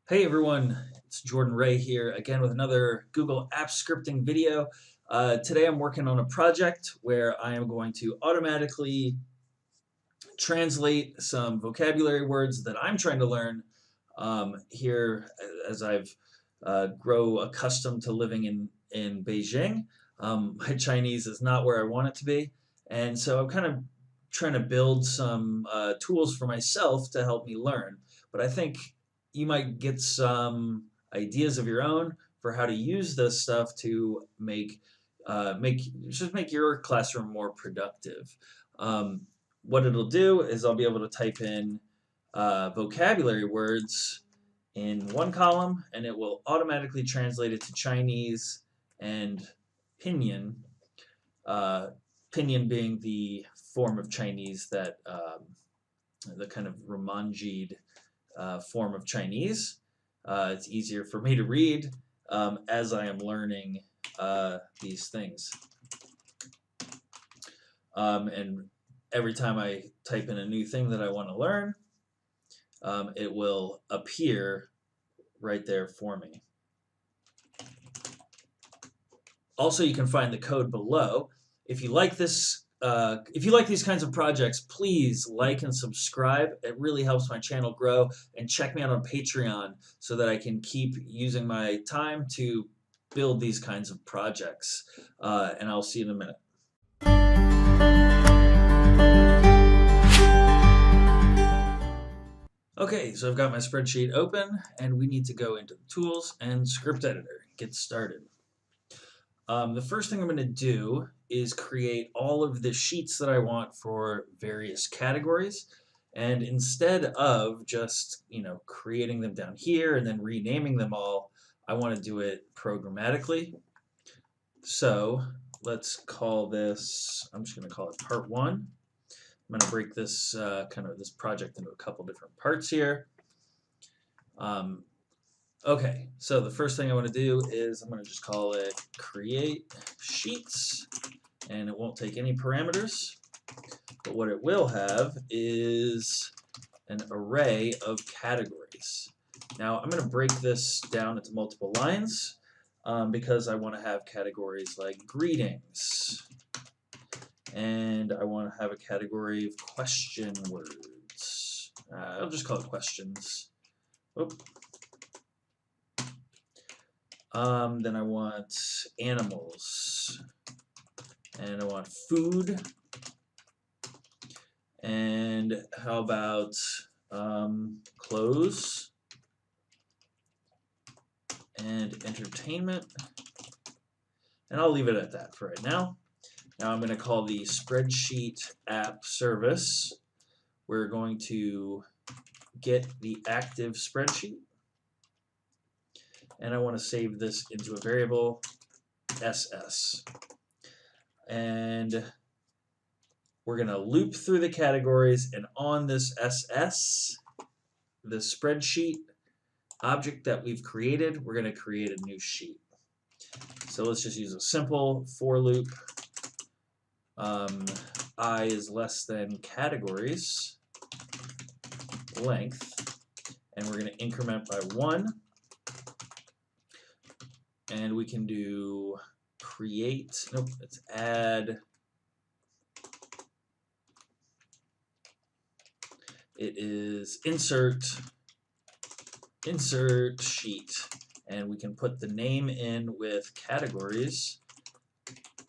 Hey everyone, it's Jordan Ray here again with another Google Apps scripting video. Today I'm working on a project where I am going to automatically translate some vocabulary words that I'm trying to learn here as I've grow accustomed to living in Beijing. My Chinese is not where I want it to be, and so I'm kind of trying to build some tools for myself to help me learn. But I think you might get some ideas of your own for how to use this stuff to make your classroom more productive. Um, what it'll do is I'll be able to type in vocabulary words in one column, and it will automatically translate it to Chinese and Pinyin. Uh, Pinyin being the form of Chinese that the kind of Romanjied form of Chinese. It's easier for me to read as I am learning these things. And every time I type in a new thing that I want to learn, it will appear right there for me. Also, you can find the code below. If you like these kinds of projects, please like and subscribe. It really helps my channel grow. And check me out on Patreon so that I can keep using my time to build these kinds of projects. And I'll see you in a minute. Okay, so I've got my spreadsheet open, and we need to go into the Tools and Script Editor. Get started. The first thing I'm going to do is create all of the sheets that I want for various categories. And instead of just, creating them down here and then renaming them all, I want to do it programmatically. So let's call this, I'm just going to call it part one. I'm going to break this this project into a couple different parts here. Okay, so the first thing I want to do is I'm going to just call it create sheets, and it won't take any parameters, but what it will have is an array of categories. Now I'm going to break this down into multiple lines because I want to have categories like greetings, and I want to have a category of question words. I'll just call it questions. Oop. Then I want animals, and I want food, and how about clothes, and entertainment, and I'll leave it at that for right now. Now I'm going to call the spreadsheet app service. We're going to get the active spreadsheet, and I want to save this into a variable SS. And we're going to loop through the categories, and on this SS, the spreadsheet object that we've created, we're going to create a new sheet. So let's just use a simple for loop. I is less than categories length, and we're going to increment by 1. And we can do create, nope, let's add. It is insert sheet, and we can put the name in with categories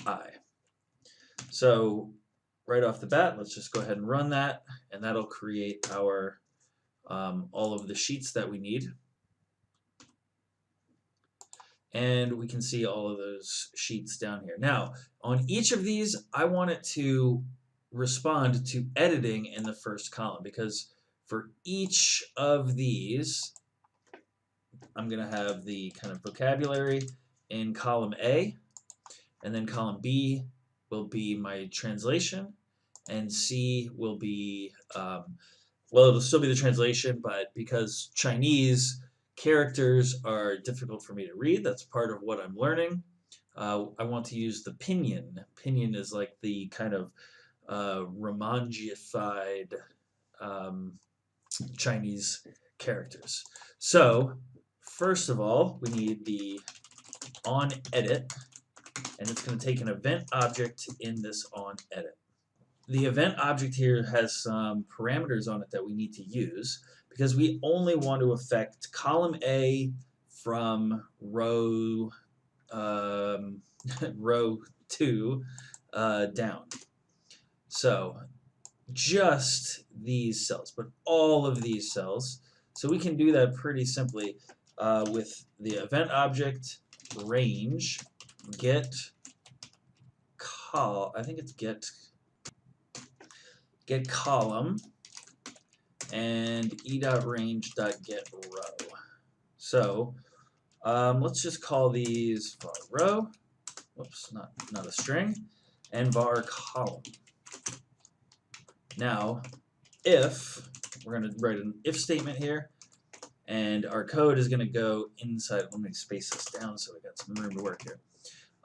I. So right off the bat, let's just go ahead and run that, and that'll create our all of the sheets that we need. And we can see all of those sheets down here. Now, on each of these, I want it to respond to editing in the first column, because for each of these, I'm going to have the kind of vocabulary in column A, and then column B will be my translation, and C will be, well, it'll still be the translation, but because Chinese characters are difficult for me to read, that's part of what I'm learning. I want to use the pinyin. Pinyin is like the kind of Romanjified Chinese characters. So first of all, we need the onEdit, and it's going to take an event object in this onEdit. The event object here has some parameters on it that we need to use because we only want to affect column A from row row 2 down. So just these cells, but all of these cells. So we can do that pretty simply with the event object range get I think it's get column and e.range.getRow. So let's just call these var row, whoops, not a string, and var column. Now, if we're going to write an if statement here, and our code is going to go inside. Let me space this down so we got some room to work here.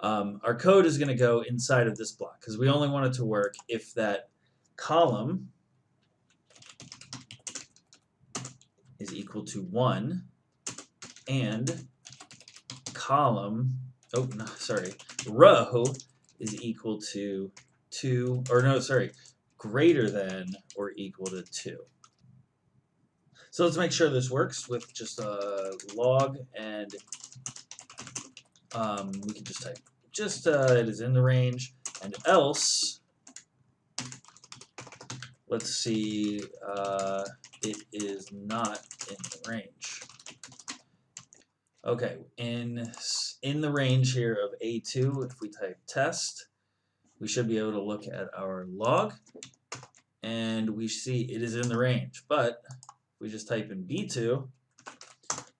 Our code is going to go inside of this block because we only want it to work if that column is equal to 1 and column, oh no, sorry, row is equal to 2, or no, sorry, greater than or equal to 2. So let's make sure this works with just a log, and we can just type it is in the range, and else let's see it is not in the range. Okay, in the range here of A2, if we type test, we should be able to look at our log, and we see it is in the range. But if we just type in B2,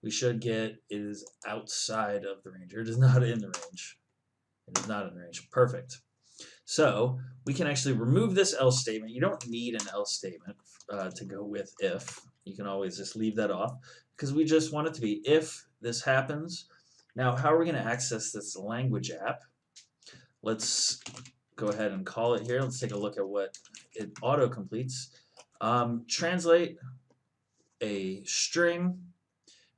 we should get it is outside of the range, or it is not in the range. It is not in the range. Perfect. So we can actually remove this else statement. You don't need an else statement to go with if. You can always just leave that off because we just want it to be if this happens. Now, how are we going to access this language app? Let's go ahead and call it here. Let's take a look at what it auto-completes. Translate a string,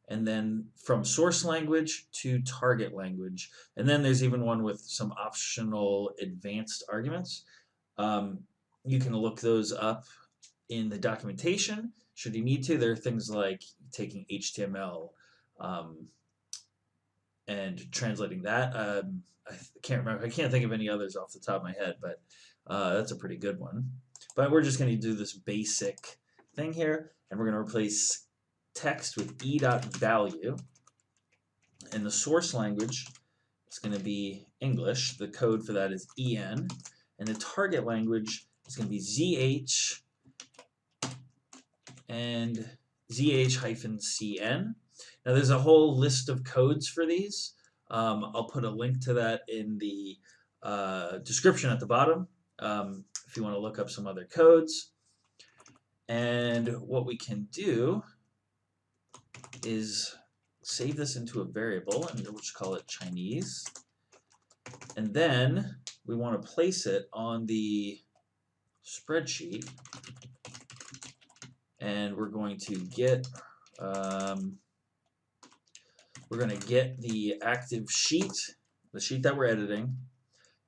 and then from source language to target language. And then there's even one with some optional advanced arguments. You can look those up in the documentation should you need to. There are things like taking HTML and translating that. I can't remember. I can't think of any others off the top of my head, but that's a pretty good one. But we're just going to do this basic thing here, and we're going to replace text with e.value, and the source language is going to be English. The code for that is EN, and the target language is going to be ZH and ZH-CN. Now there's a whole list of codes for these. I'll put a link to that in the description at the bottom if you want to look up some other codes. And what we can do is save this into a variable, and we'll just call it Chinese. And then we want to place it on the spreadsheet, and we're going to get the active sheet, the sheet that we're editing,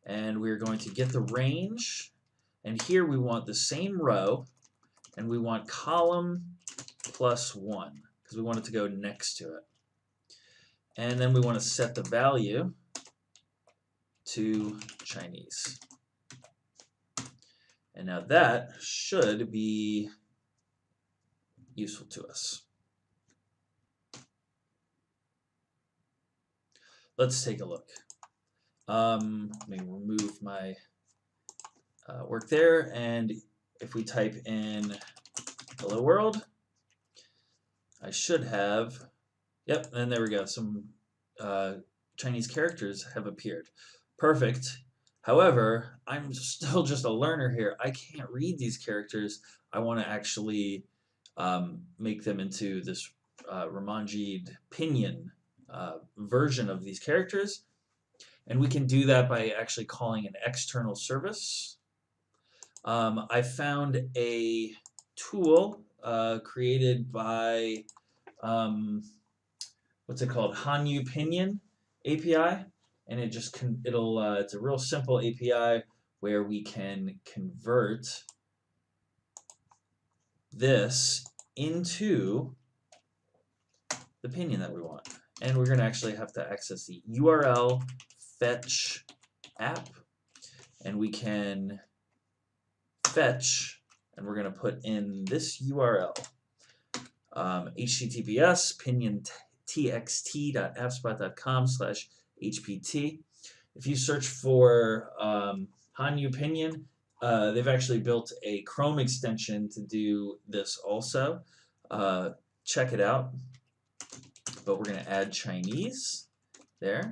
and we're going to get the range, and here we want the same row, and we want column plus 1 because we want it to go next to it. And then we want to set the value to Chinese. And now that should be useful to us. Let's take a look. Let me remove my work there, and if we type in hello world, I should have, yep, and there we go, some Chinese characters have appeared. Perfect. However, I'm still just a learner here. I can't read these characters. I want to actually make them into this Ramanjid Pinyin version of these characters. And we can do that by actually calling an external service. I found a tool created by what's it called? Hanyu Pinyin API, and it's a real simple API where we can convert this into the pinyin that we want. And we're going to actually have to access the URL fetch app, and we can fetch, and we're going to put in this URL, https pinyin.appspot.com/hpt. If you search for Hanyu Pinyin, they've actually built a Chrome extension to do this also. Check it out. But we're going to add Chinese there,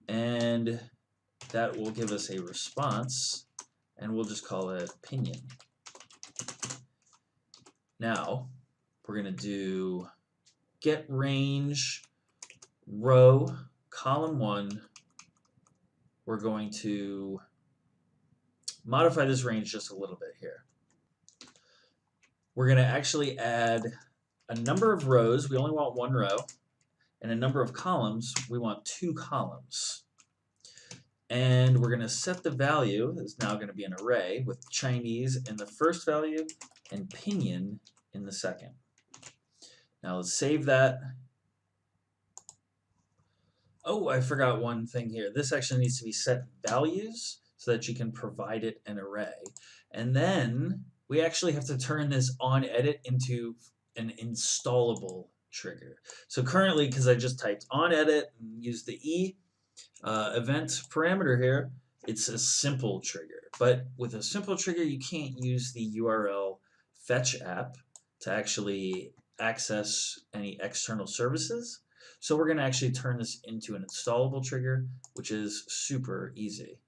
and that will give us a response, and we'll just call it Pinyin. Now we're going to do get range row column 1. We're going to modify this range just a little bit here. We're going to actually add a number of rows. We only want 1 row, and a number of columns. We want 2 columns. And we're going to set the value. It's now going to be an array with Chinese in the first value and Pinyin in the second. Now let's save that. Oh, I forgot one thing here. This actually needs to be set values so that you can provide it an array. And then we actually have to turn this onEdit into an installable trigger. So currently, because I just typed onEdit and used the E event parameter here, it's a simple trigger. But with a simple trigger, you can't use the URL fetch app to actually access any external services. So we're going to actually turn this into an installable trigger, which is super easy.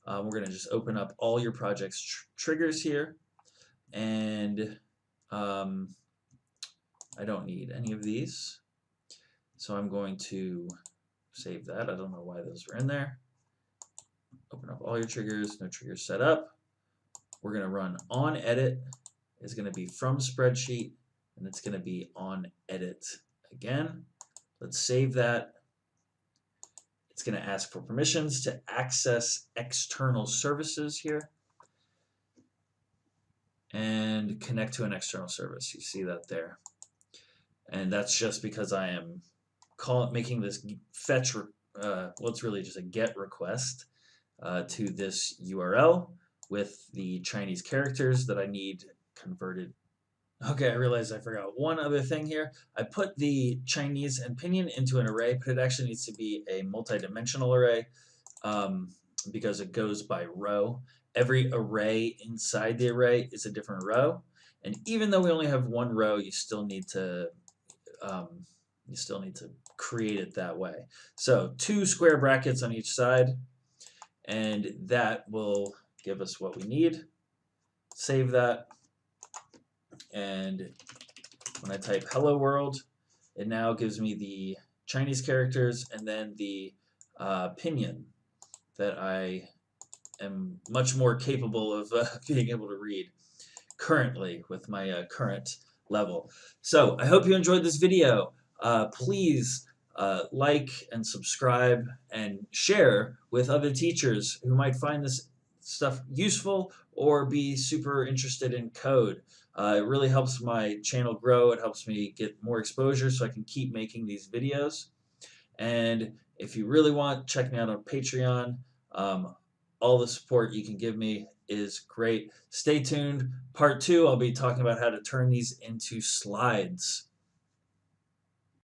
We're going to just open up all your project's triggers here, and I don't need any of these, so I'm going to save that. I don't know why those were in there. Open up all your triggers, no triggers set up. We're going to run onEdit. It's going to be from spreadsheet, and it's going to be onEdit again. Let's save that. It's going to ask for permissions to access external services here and connect to an external service. You see that there. And that's just because I am making this fetch, well, it's really just a get request to this URL with the Chinese characters that I need converted. Okay, I realized I forgot one other thing here. I put the Chinese and Pinyin into an array, but it actually needs to be a multi-dimensional array because it goes by row. Every array inside the array is a different row, and even though we only have 1 row, you still need to create it that way. So 2 square brackets on each side, and that will give us what we need. Save that, and when I type hello world, it now gives me the Chinese characters and then the Pinyin that I am much more capable of being able to read currently with my current level. So I hope you enjoyed this video. Please like and subscribe and share with other teachers who might find this stuff useful or be super interested in code. It really helps my channel grow. It helps me get more exposure so I can keep making these videos. And if you really want, check me out on Patreon. All the support you can give me is great. Stay tuned. Part 2, I'll be talking about how to turn these into slides.